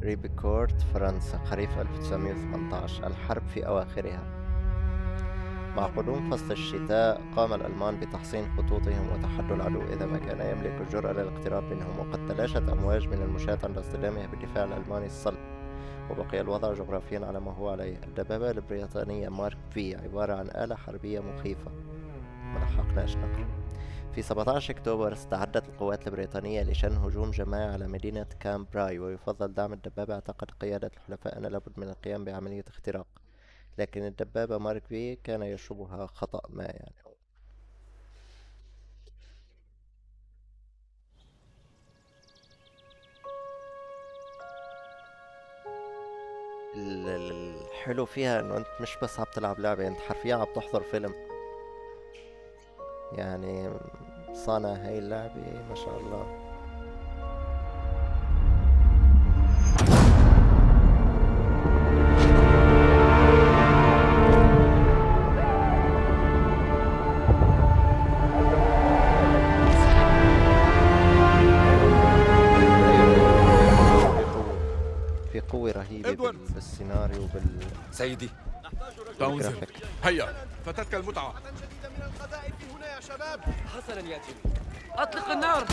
ريبيكورت فرنسا خريف 1918. الحرب في أواخرها. مع قدوم فصل الشتاء قام الألمان بتحصين خطوطهم وتحدوا العدو إذا ما كان يملك الجرأة للاقتراب منهم، وقد تلاشت أمواج من المشاة عند اصطدامه بالدفاع الألماني الصلب، وبقي الوضع جغرافيا على ما هو عليه. الدبابة البريطانية مارك في عبارة عن آلة حربية مخيفة، ملحقناش نقل. في 17 أكتوبر استعدت القوات البريطانية لشن هجوم جماعي على مدينة كامبراي، ويفضل دعم الدبابة. اعتقد قيادة الحلفاء أن لابد من القيام بعملية اختراق، لكن الدبابة مارك في كان يشوبها خطأ ما يعني. الحلو فيها انه انت مش بس عم تلعب لعبة، انت حرفيا عم تحضر فيلم يعني. صانع هاي اللعبة ما شاء الله. في قوة رهيبة بالسيناريو سيدي تاونسن، بالجرافيك. هيا فتتك المتعة. جديدة من القذائف هنا يا شباب. حسنا يا جيمي، أطلق النار.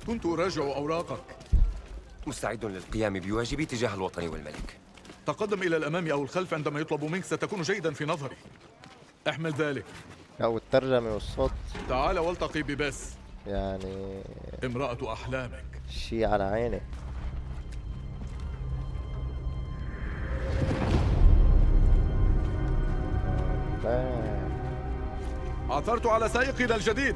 كنت أراجع أوراقك. مستعد للقيام بواجبي تجاه الوطن والملك. تقدم إلى الأمام أو الخلف عندما يطلب منك، ستكون جيدا في نظري. احمل ذلك. أو الترجمة والصوت تعال والتقي ببس، يعني امرأة أحلامك. شي على عيني. عثرت على سائقنا الجديد.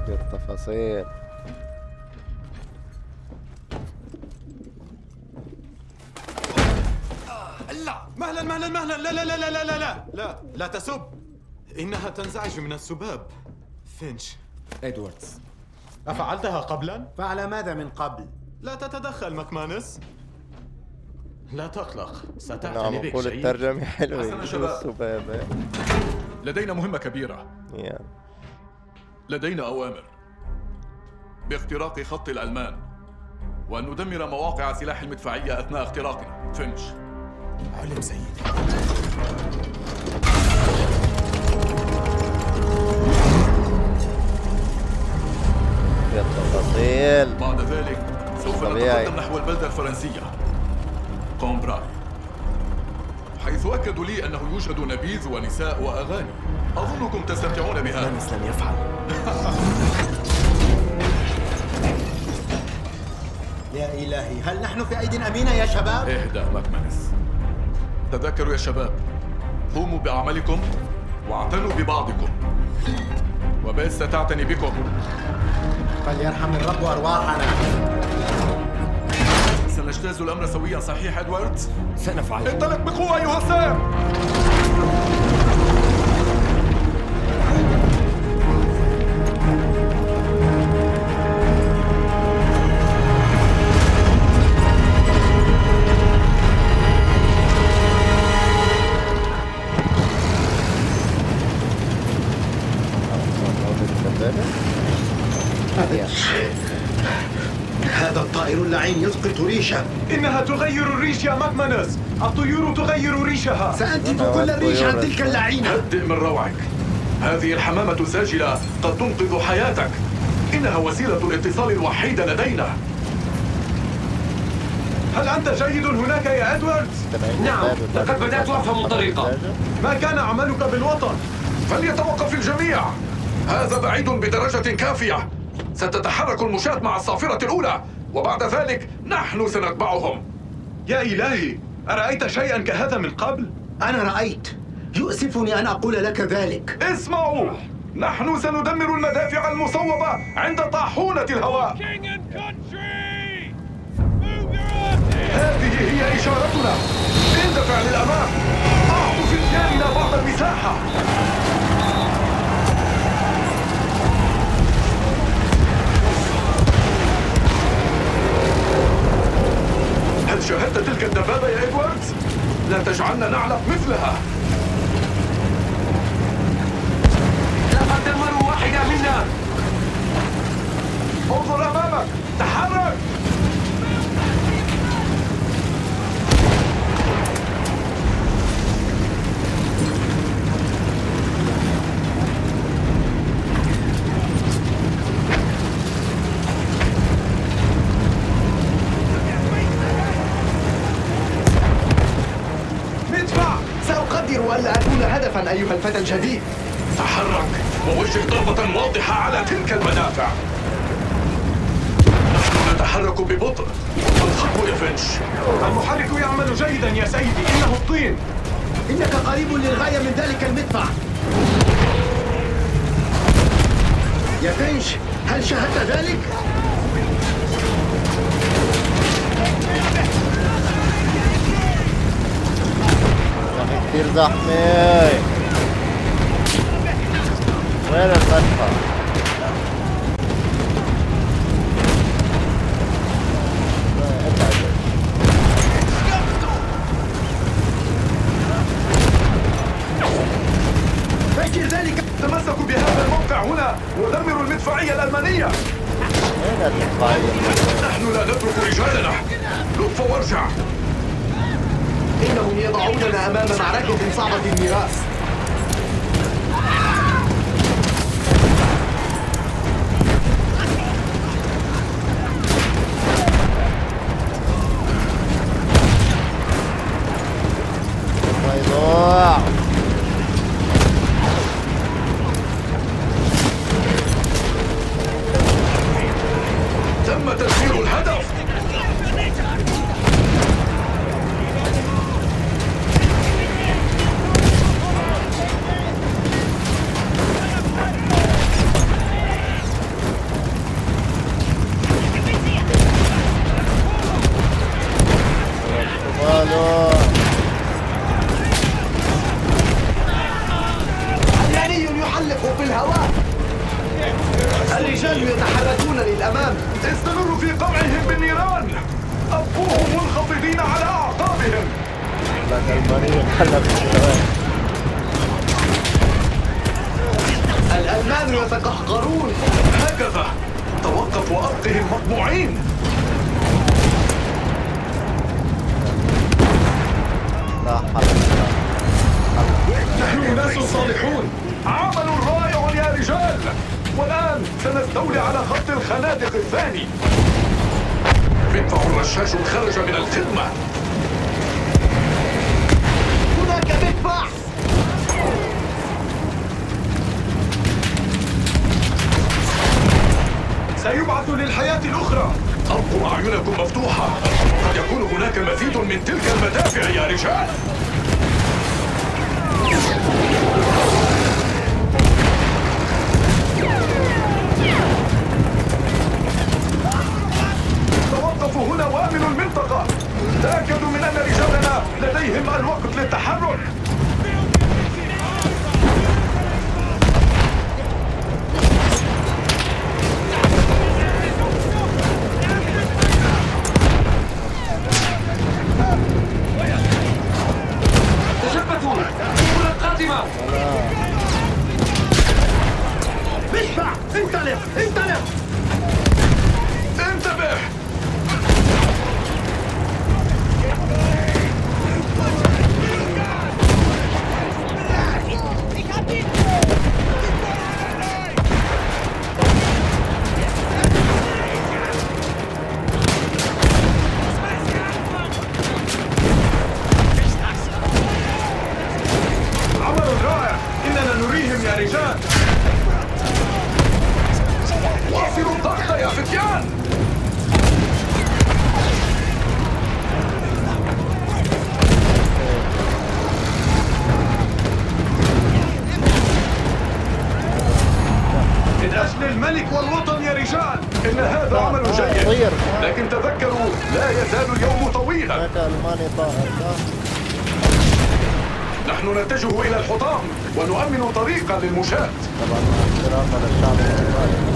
بالتفاصيل. لا، مهلا مهلا مهلا. لا لا لا لا لا لا لا لا تسب. إنها تنزعج من السباب. فينش. إدواردز، أفعلتها قبلا؟ فعل ماذا من قبل؟ لا تتدخل ماكمانس. لا تقلق، أنا عم ستعتني بك أقول جيد. الترجمة حلوة. حسنا شباب. السبابة لدينا مهمة كبيرة. يعني. لدينا أوامر باختراق خط الألمان، وأن ندمر مواقع سلاح المدفعية أثناء اختراقنا. فينش. علم سيدي. بالتفاصيل. بعد ذلك سوف طبيعي. نتقدم نحو البلدة الفرنسية كومبراي، حيث أكدوا لي أنه يوجد نبيذ ونساء وأغاني. أظنكم تستمتعون بها. مانس لن يفعل. يا إلهي، هل نحن في أيدي أمينة يا شباب؟ اهدأ ماكمانس. تذكروا يا شباب، قوموا بعملكم واعتنوا ببعضكم، وبس ستعتني بكم. فليرحم الرب أرواحنا. سنجتاز الأمر سويا، صحيح إدواردز؟ سنفعل. انطلق بقوة أيها السام! هذا الطائر اللعين يسقط ريشة. إنها تغير الريش يا ماكمانس. الطيور تغير ريشها. سأنتف كل الريش عن تلك اللعينة. هدئ من روعك. هذه الحمامة الساجلة قد تنقذ حياتك. إنها وسيلة الاتصال الوحيدة لدينا. هل أنت جيد هناك يا إدواردز؟ نعم، لقد بدأت أفهم الطريقة. ما كان عملك بالوطن؟ فليتوقف الجميع. هذا بعيد بدرجة كافية. ستتحرك المشاة مع الصافرة الأولى، وبعد ذلك نحن سنتبعهم. يا إلهي، أرأيت شيئا كهذا من قبل؟ أنا رأيت. يؤسفني أن أقول لك ذلك. اسمعوا، نحن سندمر المدافع المصوبة عند طاحونة الهواء. هذه هي إشارتنا. اندفع للأمام. أعطوا فتياننا بعض المساحة. هل شاهدت تلك الدبابة يا إدواردز؟ لا تجعلنا نعلق مثلها. لقد دمروا واحدة منا. انظر أمامك، تحرك. سأقدر ألا أكون هدفا أيها الفتى الجديد. تحرك ووجه ضربة واضحة على تلك المدافع. نحن نتحرك ببطء. الخطو يا فينش. المحرك يعمل جيدا يا سيدي، إنه الطين. إنك قريب للغاية من ذلك المدفع. يا فينش، هل شاهدت ذلك؟ كتير زحمة. وين المدفع؟ فكر ذلك. تمسكوا بهذا الموقع هنا ودمروا المدفعية الألمانية. وين المدفعية؟ نحن لا نترك رجالنا. لف وارجع. إنهم يضعوننا أمام معركة صعبة الميراث. ما يضيع. تم تدمير الهدف. علاني يحلق في الهواء. الرجال يتحركون للأمام. استمروا في قمعهم بالنيران. أبقوهم منخفضين على أعقابهم. لك المريض حلق الشباب. الألمان يتقهقرون. هكذا توقف وأبقهم مطبوعين. لا حل. نحن ناس صالحون. عمل رائع يا رجال. والآن سنستولي على خط الخنادق الثاني. مدفع الرشاش خرج من الخدمة. هناك مدفع. سيبعث للحياة الأخرى. أبقوا أعينكم مفتوحة. قد يكون هناك مزيد من تلك المدافع يا رجال. توقفوا هنا وامنوا المنطقة. تأكدوا من أن رجالنا لديهم الوقت للتحرك. تشبثوا. الأولى القادمة. مدفع. انطلق انطلق. انتبه. عمل رائع. إننا نريهم يا رجال. واصلوا الضغط يا فتيان. من أجل الملك والوطن يا رجال. إن هذا عمل جيد. لكن تذكروا لا يزال اليوم طويلا. هناك ألماني طائر. نحن نتجه إلى الحطام ونؤمن طريقا للمشاة. طبعا مع احترامنا للشعب الألماني.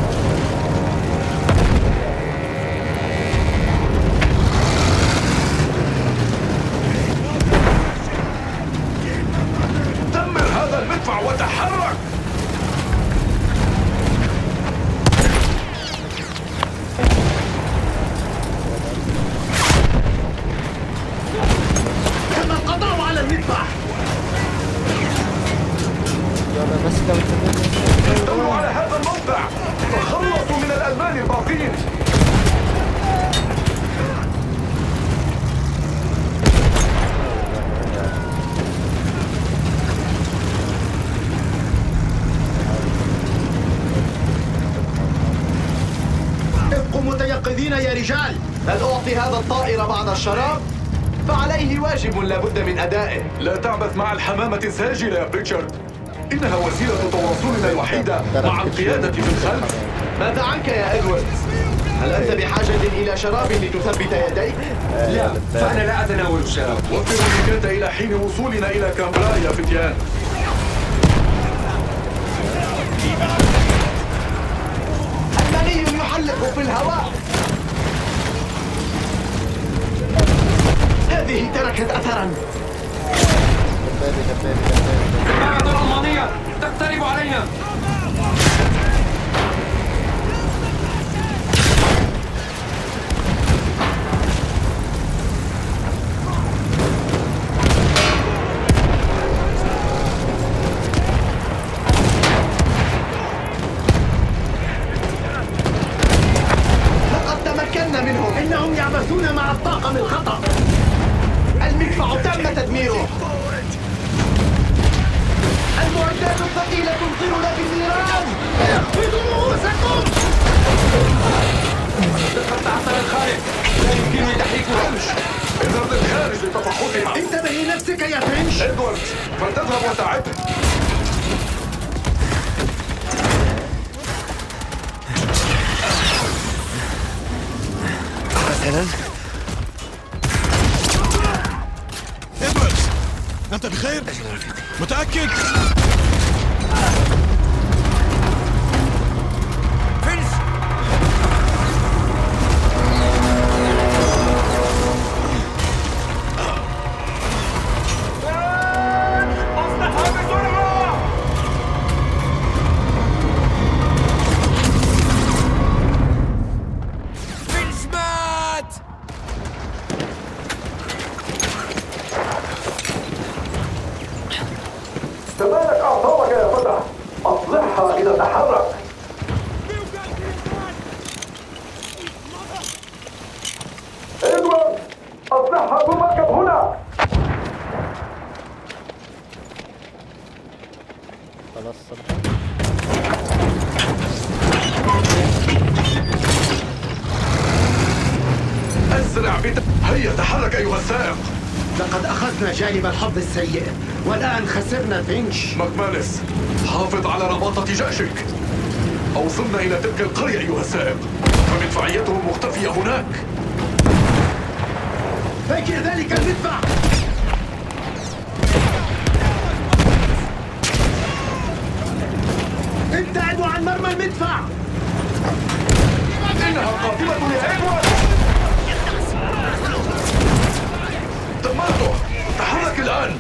المدفع. بس لو استولوا على هذا الموقع. تخلصوا من الألمان الباقين. ابقوا متيقظين يا رجال. هل أعطي هذا الطائر بعض الشراب؟ فعليه واجب لابد من أدائه. لا تعبث مع الحمامة الساجلة يا ريتشارد. إنها وسيلة تواصلنا الوحيدة مع القيادة في الخلف. ماذا عنك يا إدوارد؟ هل أنت بحاجة إلى شراب لتثبت يديك؟ لا، فأنا لا أتناول الشراب. وفروا الميكات إلى حين وصولنا إلى كامبرا يا فتيان. المني يحلق في الهواء. هذه تركت أثرا. الدبابة الألمانية تقترب علينا. لقد تمكنا منهم. إنهم يعبثون مع الطاقم الخطر. المدفع تم تدميره. المعدات الثقيلة تمطرنا بالنيران. اخفضوا رؤوسكم. لقد تعطل الخارج، لا يمكنني تحريكها. اذهب للخارج لتفحصها. انتبه لنفسك يا فينش. إدوارد، فلتذهب وتعد. إدوارد، أنت بخير؟ متأكد؟ تمالك أعصابك يا فتى. أصلحها إذا تحرك. إدوارد، أصلحها ثم اركب هنا. خلاص صدق. أسرع هيا تحرك أيها السائق. لقد أخذنا جانب الحظ السيء والآن خسرنا فينش. ماكمانس، حافظ على رباطة جأشك. أوصلنا إلى تلك القرية أيها السائق، فمدفعيتهم مختفية هناك. فاكر ذلك المدفع. ابتعدوا عن مرمى المدفع. إنها قادمة يا إدوارد. دمرته. تحرك الآن.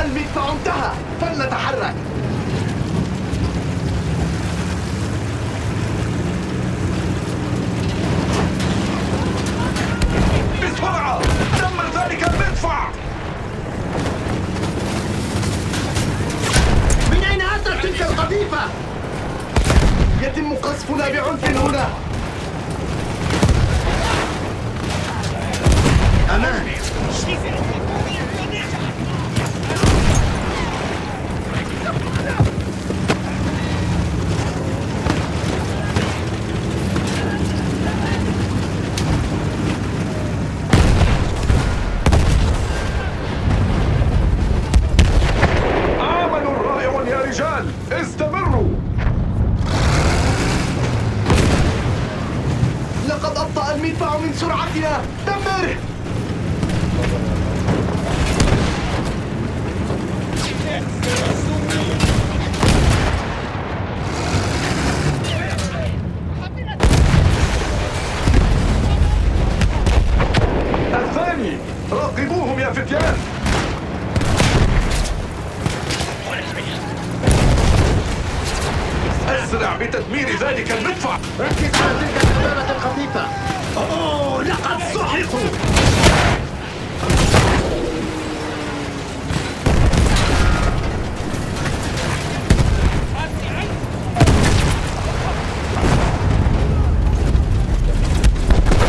المدفع انتهى. فلنتحرك. بسرعة، دمر ذلك المدفع. من أين أتت تلك القذيفة؟ يتم قصفنا بعنف هنا. أمان. عمل رائع يا رجال، استمروا. لقد أبطأ المدفع من سرعتنا. دمره. الثاني، راقبوهم يا فتيان. أسرع بتدمير ذلك المدفع. ركز على تلك الدبابة الخفيفة. أوه لقد سحقوا.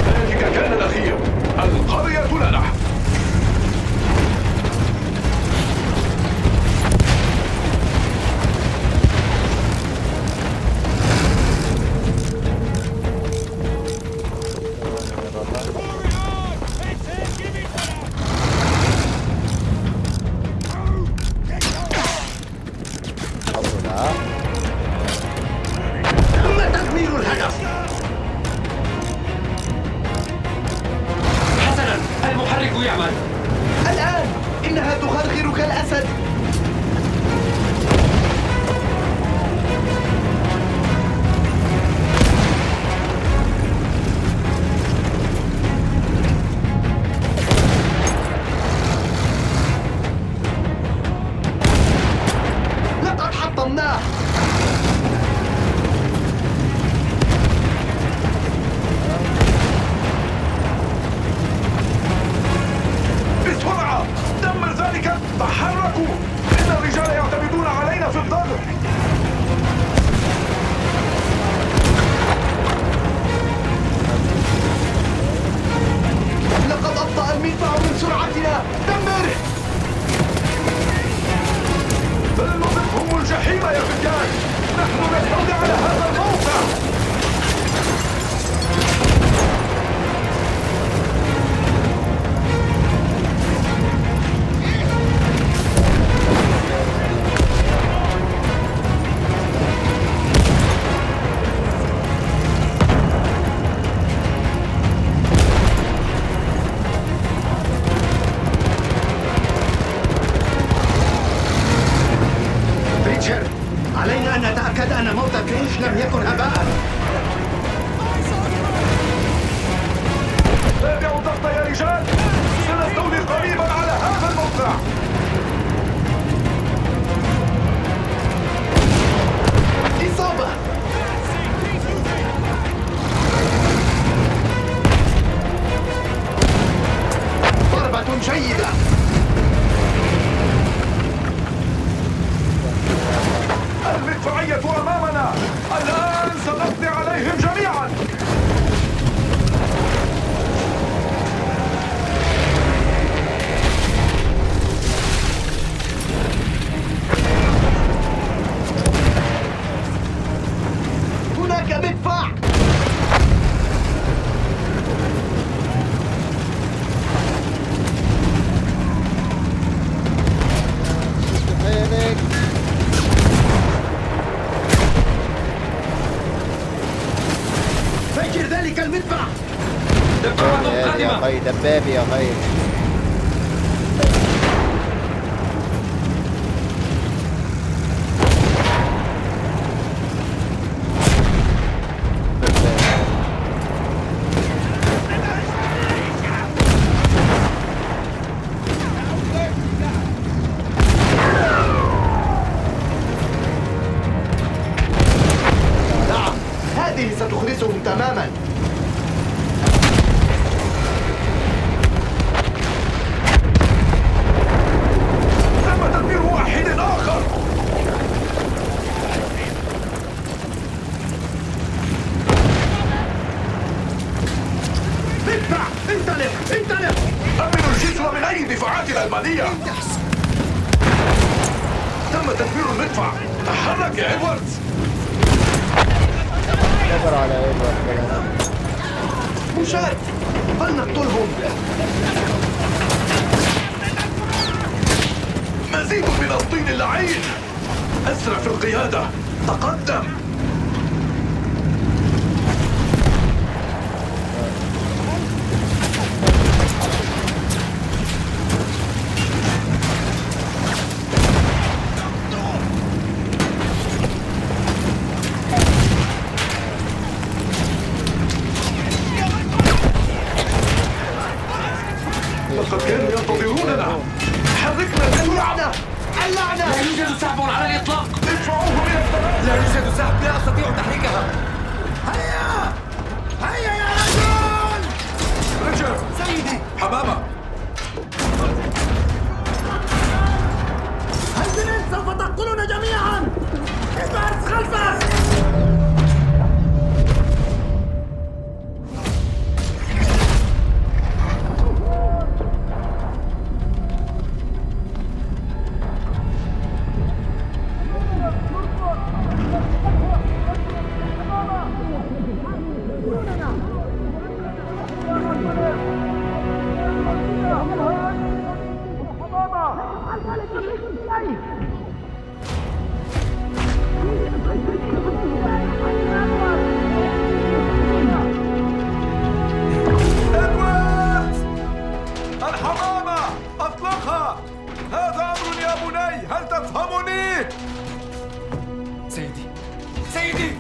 ذلك كان الأخير. القرية لنا. تم تدمير الهدف. حسنا، المحرك يعمل. الآن إنها تغرغر كالأسد. لقد حطمناه. بسرعة دمر ذلك. تحركوا. إن الرجال يعتمدون علينا في الضرب. لقد أبطأ المدفع من سرعتنا. دمره. فلنضفهم الجحيم يا فتيان. نحن نستولي على هذا الموقع. ريتشارد، علينا أن نتأكد أن موت كريش لم يكن هباء. تابعوا الضغط يا رجال. سنستولي قريبا على هذا الموقع. إصابة. ضربة جيدة. المدفعية أمامنا. الآن سنقضي عليهم جميعا. هناك مدفع. حيلك. فجر ذلك المدفع. يا أخي دبابي يا أخي. نعم، هذه ستخرسهم تماما. تم تدمير واحد آخر. مدفع، انطلق انطلق. أمنوا الجسر من أي دفاعات الألمانية. تم تدمير المدفع. تحرك يا إدواردز. صبر على إيدوارد. مشاة، فلنقتلهم. مزيد من الطين اللعين. أسرع في القيادة. تقدم. لقد كانوا ينتظروننا. حركنا جميعا. اللعنة. لا يوجد سحب على الإطلاق. ادفعوهم إلى السماء. لا يوجد السحب لا أستطيع تحريكها. هيا هيا يا رجل. رجب سيدي، حمامة. الجنين سوف تقتلنا جميعا. ابعث خلفك. إدوارد! الحمامة أطلقها. هذا أمر يا بني، هل تفهمني؟ سيدي، سيدي.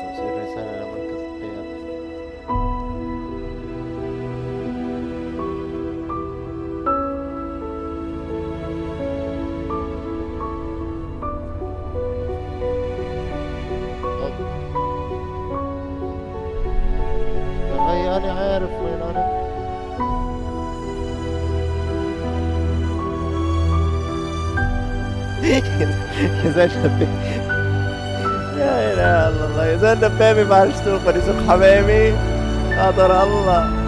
توصيل رسالة إلى مركز القيادة. يا أخي أنا عارف وين أنا. يا زلمة، لا إله إلا الله، يا زلمة بامي ما عرفتوه يسوق حمامي. قدر الله.